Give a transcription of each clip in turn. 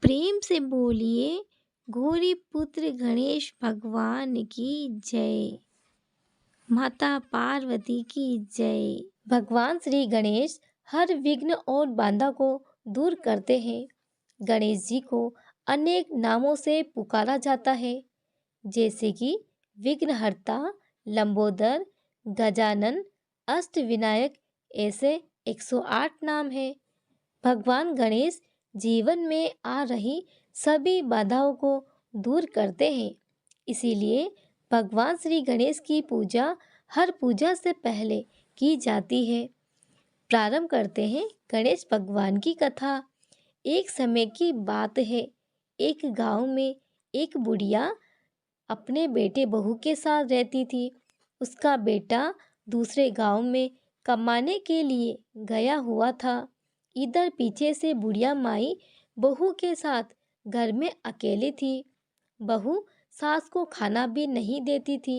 प्रेम से बोलिए गौरी पुत्र गणेश भगवान की जय। माता पार्वती की जय। भगवान श्री गणेश हर विघ्न और बाधा को दूर करते हैं। गणेश जी को अनेक नामों से पुकारा जाता है, जैसे कि विघ्नहर्ता, लंबोदर, गजानन, अष्टविनायक। ऐसे 108 नाम हैं। भगवान गणेश जीवन में आ रही सभी बाधाओं को दूर करते हैं। इसीलिए भगवान श्री गणेश की पूजा हर पूजा से पहले की जाती है। प्रारंभ करते हैं गणेश भगवान की कथा। एक समय की बात है, एक गांव में एक बुढ़िया अपने बेटे बहू के साथ रहती थी। उसका बेटा दूसरे गांव में कमाने के लिए गया हुआ था। इधर पीछे से बुढ़िया माई बहू के साथ घर में अकेली थी। बहू सास को खाना भी नहीं देती थी।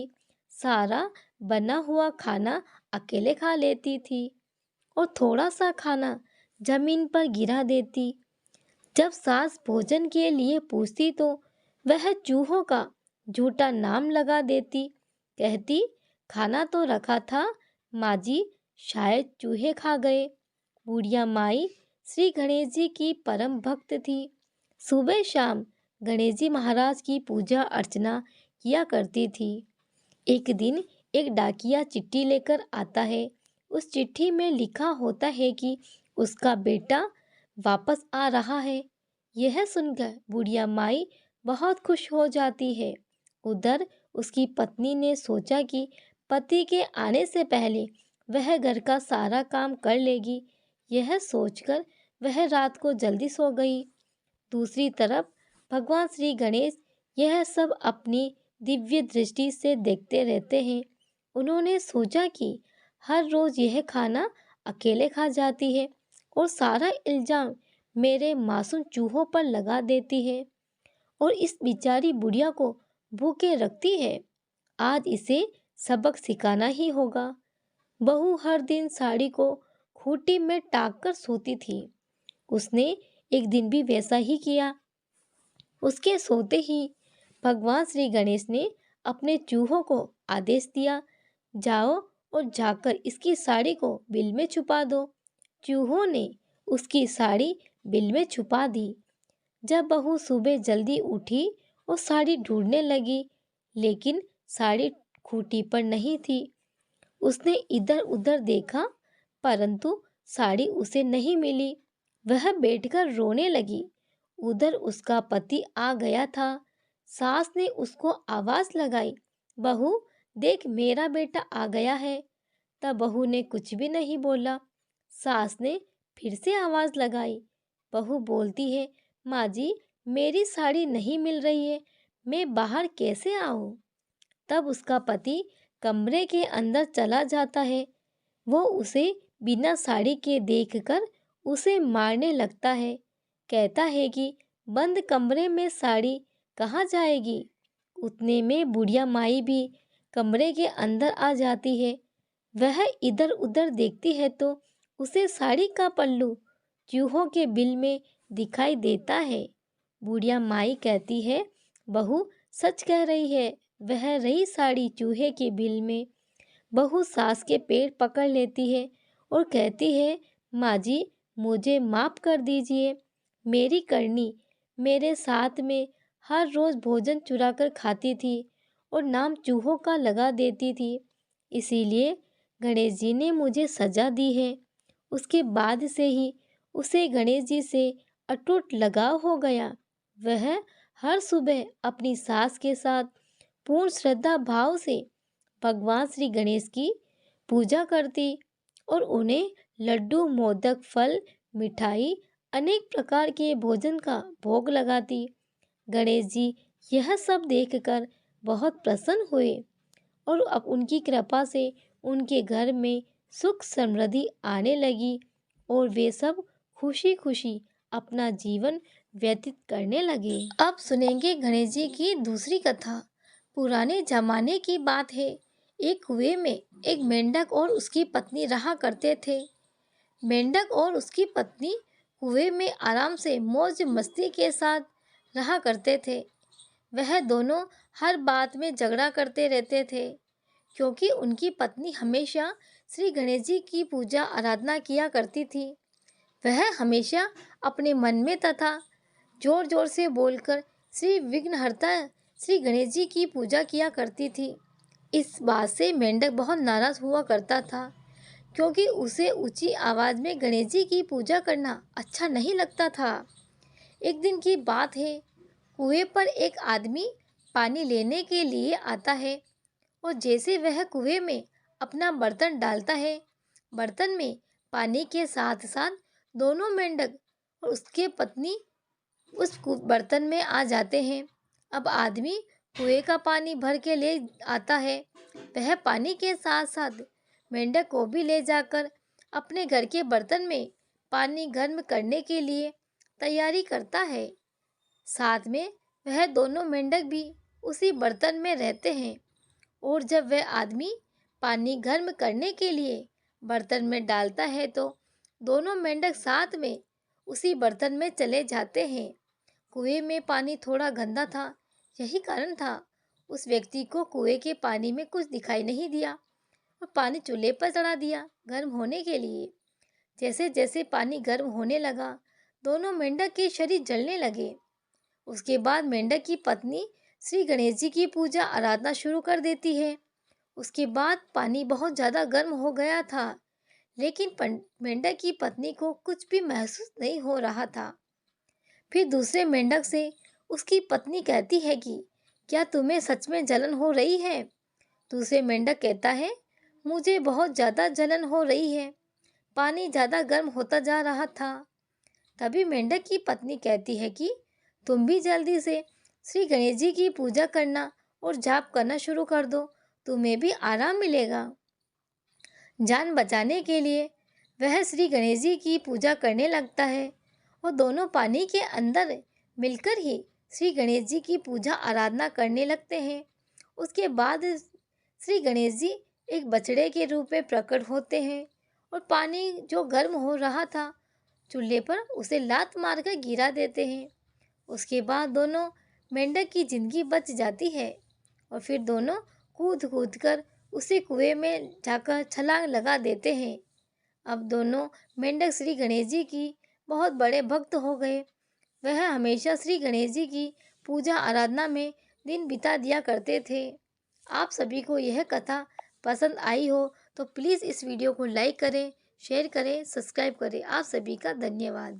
सारा बना हुआ खाना अकेले खा लेती थी और थोड़ा सा खाना जमीन पर गिरा देती। जब सास भोजन के लिए पूछती तो वह चूहों का झूठा नाम लगा देती। कहती, खाना तो रखा था माँ जी, शायद चूहे खा गए। बुढ़िया माई श्री गणेश जी की परम भक्त थी। सुबह शाम गणेश जी महाराज की पूजा अर्चना किया करती थी। एक दिन एक डाकिया चिट्ठी लेकर आता है। उस चिट्ठी में लिखा होता है कि उसका बेटा वापस आ रहा है। यह सुनकर बुढ़िया माई बहुत खुश हो जाती है। उधर उसकी पत्नी ने सोचा कि पति के आने से पहले वह घर का सारा काम कर लेगी। यह सोचकर वह रात को जल्दी सो गई। दूसरी तरफ भगवान श्री गणेश यह सब अपनी दिव्य दृष्टि से देखते रहते हैं। उन्होंने सोचा कि हर रोज यह खाना अकेले खा जाती है और सारा इल्जाम मेरे मासूम चूहों पर लगा देती है और इस बेचारी बुढ़िया को भूखे रखती है। आज इसे सबक सिखाना ही होगा। बहू हर दिन साड़ी को खूंटी में टांग कर सोती थी। उसने एक दिन भी वैसा ही किया। उसके सोते ही भगवान श्री गणेश ने अपने चूहों को आदेश दिया, जाओ और जाकर इसकी साड़ी को बिल में छुपा दो। चूहों ने उसकी साड़ी बिल में छुपा दी। जब बहू सुबह जल्दी उठी और साड़ी ढूंढने लगी, लेकिन साड़ी खूंटी पर नहीं थी। उसने इधर उधर देखा, परंतु साड़ी उसे नहीं मिली। वह बैठकर रोने लगी। उधर उसका पति आ गया था। सास ने उसको आवाज लगाई, बहू देख, मेरा बेटा आ गया है। तब बहू ने कुछ भी नहीं बोला। सास ने फिर से आवाज लगाई। बहू बोलती है, माँ जी, मेरी साड़ी नहीं मिल रही है, मैं बाहर कैसे आऊं? तब उसका पति कमरे के अंदर चला जाता है। वो उसे बिना साड़ी के देखकर उसे मारने लगता है। कहता है कि बंद कमरे में साड़ी कहाँ जाएगी? उतने में बुढ़िया माई भी कमरे के अंदर आ जाती है। वह इधर उधर देखती है तो उसे साड़ी का पल्लू चूहों के बिल में दिखाई देता है। बुढ़िया माई कहती है, बहू सच कह रही है, वह रही साड़ी चूहे के बिल में। बहू सास के पेट पकड़ लेती है और कहती है, माँ जी, मुझे माफ कर दीजिए। मेरी करनी मेरे साथ में हर रोज भोजन चुरा कर खाती थी और नाम चूहों का लगा देती थी, इसीलिए गणेश जी ने मुझे सजा दी है। उसके बाद से ही उसे गणेश जी से अटूट लगाव हो गया। वह हर सुबह अपनी सास के साथ पूर्ण श्रद्धा भाव से भगवान श्री गणेश की पूजा करती और उन्हें लड्डू, मोदक, फल, मिठाई, अनेक प्रकार के भोजन का भोग लगाती। गणेश जी यह सब देखकर बहुत प्रसन्न हुए और अब उनकी कृपा से उनके घर में सुख समृद्धि आने लगी और वे सब खुशी खुशी अपना जीवन व्यतीत करने लगे। अब सुनेंगे गणेश जी की दूसरी कथा। पुराने जमाने की बात है। एक कुएं में एक मेंढक और उसकी पत्नी रहा करते थे। मेंढक और उसकी पत्नी कुएं में आराम से मौज मस्ती के साथ रहा करते थे। वह दोनों हर बात में झगड़ा करते रहते थे, क्योंकि उनकी पत्नी हमेशा श्री गणेश जी की पूजा आराधना किया करती थी। वह हमेशा अपने मन में तथा जोर जोर से बोलकर श्री विघ्नहर्ता श्री गणेश जी की पूजा किया करती थी। इस बात से मेंढक बहुत नाराज हुआ करता था, क्योंकि उसे ऊंची आवाज में गणेश जी की पूजा करना अच्छा नहीं लगता था। एक दिन की बात है, कुएं पर एक आदमी पानी लेने के लिए आता है और जैसे वह कुएं में अपना बर्तन डालता है, बर्तन में पानी के साथ साथ दोनों मेंढक और उसके पत्नी उस बर्तन में आ जाते हैं। अब आदमी कुएं का पानी भर के ले आता है। वह पानी के साथ साथ मेंढक को भी ले जाकर अपने घर के बर्तन में पानी गर्म करने के लिए तैयारी करता है। साथ में वह दोनों मेंढक भी उसी बर्तन में रहते हैं और जब वह आदमी पानी गर्म करने के लिए बर्तन में डालता है तो दोनों मेंढक साथ में उसी बर्तन में चले जाते हैं। कुएं में पानी थोड़ा गंदा था, यही कारण था उस व्यक्ति को कुएं के पानी में कुछ दिखाई नहीं दिया और पानी चूल्हे पर चढ़ा दिया गर्म होने के लिए। जैसे जैसे पानी गर्म होने लगा, दोनों मेंढक के शरीर जलने लगे। उसके बाद मेंढक की पत्नी श्री गणेश जी की पूजा आराधना शुरू कर देती है। उसके बाद पानी बहुत ज़्यादा गर्म हो गया था, लेकिन मेंढक की पत्नी को कुछ भी महसूस नहीं हो रहा था। फिर दूसरे मेंढक से उसकी पत्नी कहती है कि क्या तुम्हें सच में जलन हो रही है? दूसरे मेंढक कहता है, मुझे बहुत ज़्यादा जलन हो रही है, पानी ज़्यादा गर्म होता जा रहा था। तभी मेंढक की पत्नी कहती है कि तुम भी जल्दी से श्री गणेश जी की पूजा करना और जाप करना शुरू कर दो, तुम्हें भी आराम मिलेगा। जान बचाने के लिए वह श्री गणेश जी की पूजा करने लगता है और दोनों पानी के अंदर मिलकर ही श्री गणेश जी की पूजा आराधना करने लगते हैं। उसके बाद श्री गणेश जी एक बछड़े के रूप में प्रकट होते हैं और पानी जो गर्म हो रहा था चूल्हे पर उसे लात मारकर गिरा देते हैं। उसके बाद दोनों मेंढक की जिंदगी बच जाती है और फिर दोनों कूद कूद कर उसी कुएं में जाकर छलांग लगा देते हैं। अब दोनों मेंढक श्री गणेश जी की बहुत बड़े भक्त हो गए। वह हमेशा श्री गणेश जी की पूजा आराधना में दिन बिता दिया करते थे। आप सभी को यह कथा पसंद आई हो तो प्लीज़ इस वीडियो को लाइक करें, शेयर करें, सब्सक्राइब करें। आप सभी का धन्यवाद।